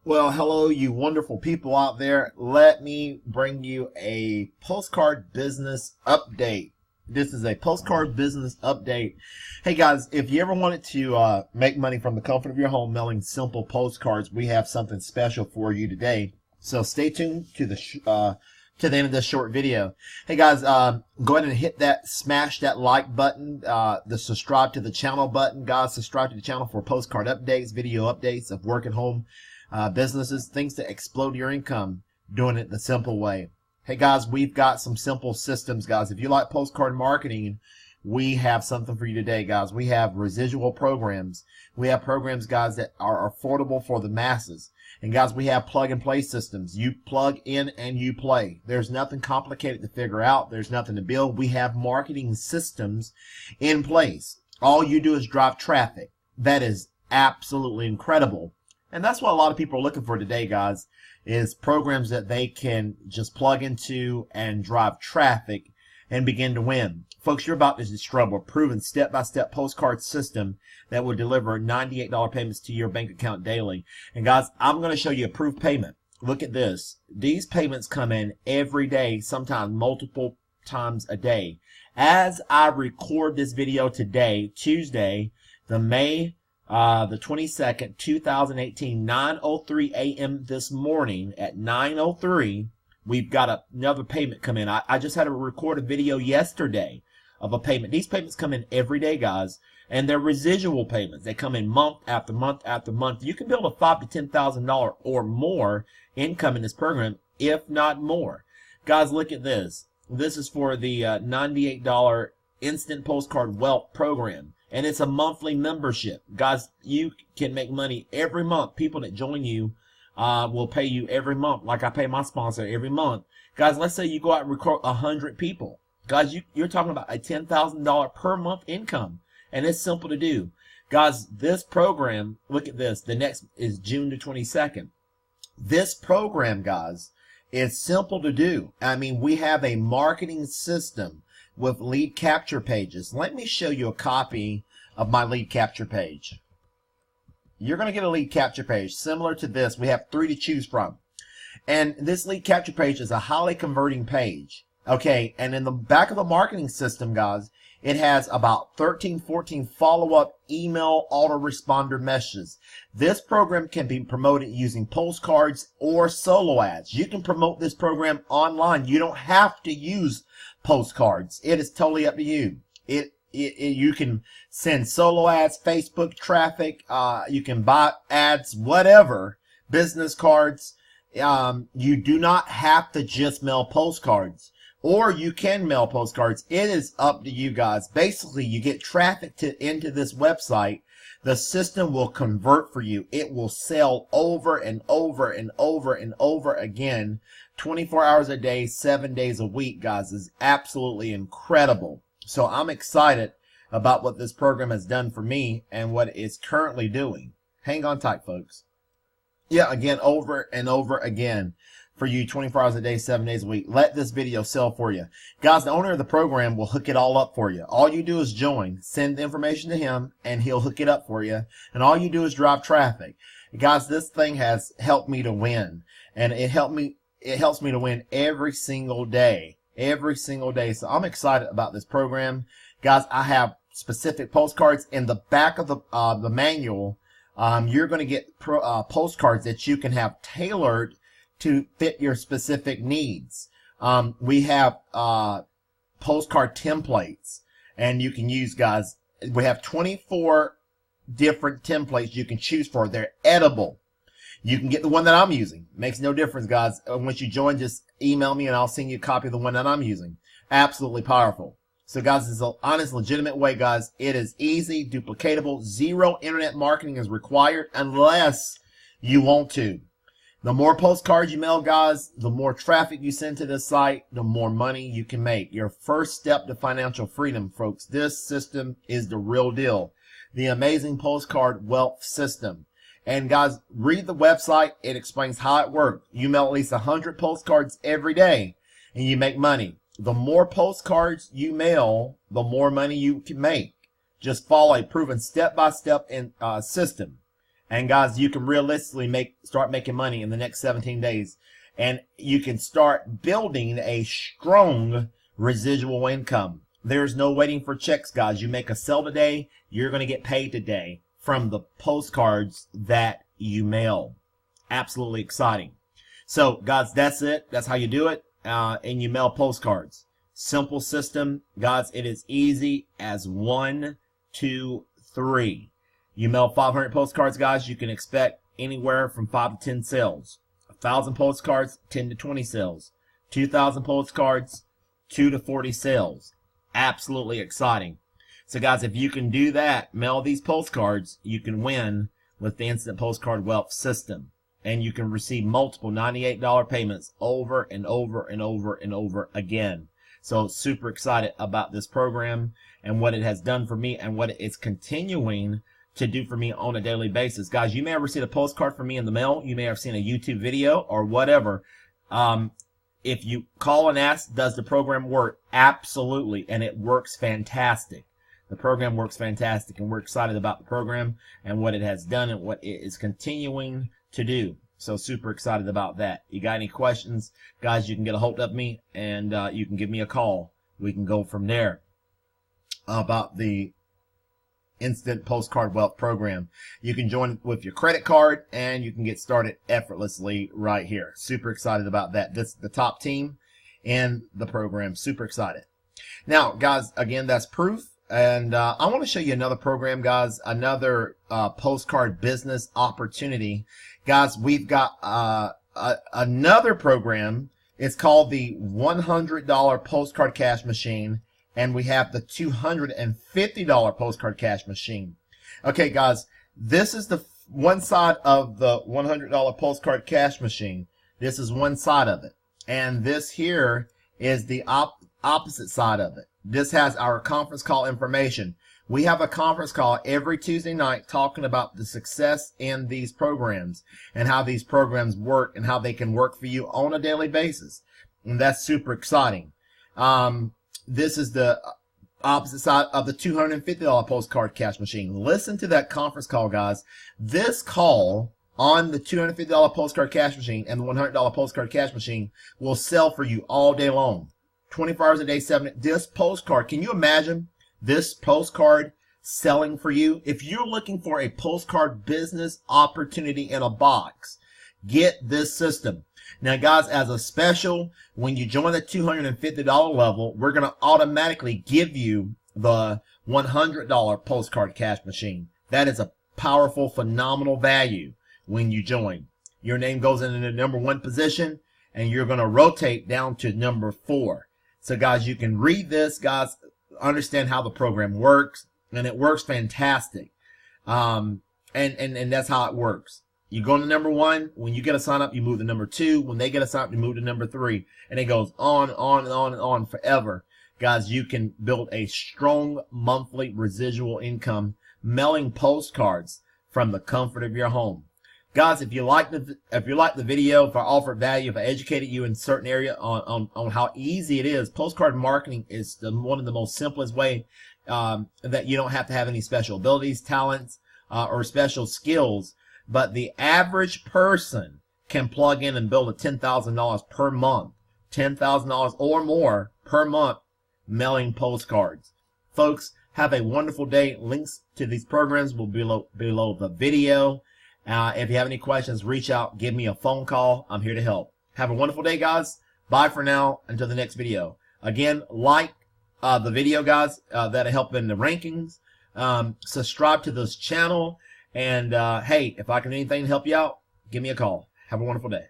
Well, hello, you wonderful people out there. Let me bring you a postcard business update. This is a postcard business update. Hey guys, if you ever wanted to make money from the comfort of your home mailing simple postcards, we have something special for you today. So stay tuned to the end of this short video. Hey guys, go ahead and hit that, smash that like button, the subscribe to the channel button. Guys, subscribe to the channel for postcard updates, video updates of work at home businesses, things to explode your income doing it the simple way. Hey guys, we've got some simple systems, guys. If you like postcard marketing, we have something for you today, guys. We have residual programs. We have programs, guys, that are affordable for the masses. And guys, we have plug and play systems. You plug in and you play. There's nothing complicated to figure out. There's nothing to build. We have marketing systems in place. All you do is drive traffic. That is absolutely incredible. And that's what a lot of people are looking for today, guys, is programs that they can just plug into and drive traffic and begin to win. Folks, you're about to discover a proven step-by-step postcard system that will deliver $98 payments to your bank account daily. And guys, I'm going to show you a proof payment. Look at this. These payments come in every day, sometimes multiple times a day. As I record this video today, Tuesday, the 22nd, 2018, 9:03 a.m. this morning at 9:03, we've got another payment come in. I just had to record a video yesterday of a payment. These payments come in every day, guys, and they're residual payments. They come in month after month after month. You can build a $5,000 to $10,000 or more income in this program, if not more. Guys, look at this. This is for the $98 Instant Postcard Wealth program. And it's a monthly membership. Guys, you can make money every month. People that join you will pay you every month, like I pay my sponsor every month. Guys, let's say you go out and recruit 100 people. Guys, you're talking about a $10,000 per month income. And it's simple to do. Guys, this program, look at this. The next is June the 22nd. This program, guys, is simple to do. I mean, we have a marketing system with lead capture pages. Let me show you a copy of my lead capture page. You're going to get a lead capture page similar to this. We have 3 to choose from. And this lead capture page is a highly converting page. Okay, and in the back of the marketing system, guys, it has about 13, 14 follow-up email autoresponder messages. This program can be promoted using postcards or solo ads. You can promote this program online. You don't have to use postcards. It is totally up to you. You can send solo ads, Facebook traffic, you can buy ads, whatever, business cards. You do not have to just mail postcards, or you can mail postcards. It is up to you, guys. Basically, you get traffic into this website. The system will convert for you. It will sell over and over and over and over again, 24 hours a day, 7 days a week, guys. Is absolutely incredible. So I'm excited about what this program has done for me and what it's currently doing. Hang on tight, folks. Yeah, again, over and over again for you, 24 hours a day, 7 days a week. Let this video sell for you. Guys, the owner of the program will hook it all up for you. All you do is join, send the information to him, and he'll hook it up for you. And all you do is drive traffic. Guys, this thing has helped me to win. And it helps me to win every single day. Every single day. So I'm excited about this program. Guys, I have specific postcards in the back of the manual. You're going to get postcards that you can have tailored to fit your specific needs. We have postcard templates, and you can use, guys, we have 24 different templates you can choose for. They're edible. You can get the one that I'm using. Makes no difference, guys. Once you join, just email me and I'll send you a copy of the one that I'm using. Absolutely powerful. So, guys, this is an honest, legitimate way, guys. It is easy, duplicatable. Zero internet marketing is required unless you want to. The more postcards you mail, guys, the more traffic you send to this site, the more money you can make. Your first step to financial freedom, folks. This system is the real deal. The amazing postcard wealth system. And guys, read the website. It explains how it works. You mail at least 100 postcards every day and you make money. The more postcards you mail, the more money you can make. Just follow a proven step-by-step system. And guys, you can realistically start making money in the next 17 days. And you can start building a strong residual income. There's no waiting for checks, guys. You make a sale today, you're going to get paid today from the postcards that you mail. Absolutely exciting. So, guys, that's it. That's how you do it. And you mail postcards. Simple system. Guys, it is easy as 1, 2, 3. You mail 500 postcards, guys. You can expect anywhere from 5 to 10 sales. 1,000 postcards, 10 to 20 sales. 2,000 postcards, 2 to 40 sales. Absolutely exciting. So, guys, if you can do that, mail these postcards, you can win with the Instant Postcard Wealth system. And you can receive multiple $98 payments over and over and over and over again. So, super excited about this program and what it has done for me and what it's continuing to do for me on a daily basis. Guys, you may have received a postcard from me in the mail. You may have seen a YouTube video or whatever. If you call and ask, does the program work? Absolutely. And it works fantastic. The program works fantastic, and we're excited about the program and what it has done and what it is continuing to do. So super excited about that. You got any questions, guys, you can get a hold of me, and you can give me a call. We can go from there about the Instant Postcard Wealth program. You can join with your credit card, and you can get started effortlessly right here. Super excited about that. This is the top team in the program. Super excited. Now, guys, again, that's proof. And I want to show you another program, guys, another postcard business opportunity. Guys, we've got another program. It's called the $100 Postcard Cash Machine. And we have the $250 Postcard Cash Machine. Okay, guys, this is the one side of the $100 Postcard Cash Machine. This is one side of it. And this here is the opposite side of it. This has our conference call information. We have a conference call every Tuesday night talking about the success in these programs and how these programs work and how they can work for you on a daily basis. And that's super exciting. This is the opposite side of the $250 Postcard Cash Machine. Listen to that conference call, guys. This call on the $250 Postcard Cash Machine and the $100 Postcard Cash Machine will sell for you all day long. 24 hours a day, 7. This postcard, can you imagine this postcard selling for you? If you're looking for a postcard business opportunity in a box, get this system. Now, guys, as a special, when you join the $250 level, we're going to automatically give you the $100 Postcard Cash Machine. That is a powerful, phenomenal value when you join. Your name goes into the number 1 position, and you're going to rotate down to number 4. So, guys, you can read this, guys, understand how the program works, and it works fantastic. And that's how it works. You go to number 1. When you get a sign up, you move to number 2. When they get a sign up, you move to number 3. And it goes on and on and on and on forever. Guys, you can build a strong monthly residual income mailing postcards from the comfort of your home. Guys, if you like the video, if I offered value, if I educated you in a certain area on how easy it is, postcard marketing is one of the most simplest way that you don't have to have any special abilities, talents, or special skills. But the average person can plug in and build a $10,000 per month, $10,000 or more per month mailing postcards. Folks, have a wonderful day. Links to these programs will be below the video. If you have any questions, reach out, give me a phone call. I'm here to help. Have a wonderful day, guys. Bye for now until the next video. Again, like the video, guys, that'll help in the rankings. Subscribe to this channel. And, hey, if I can do anything to help you out, give me a call. Have a wonderful day.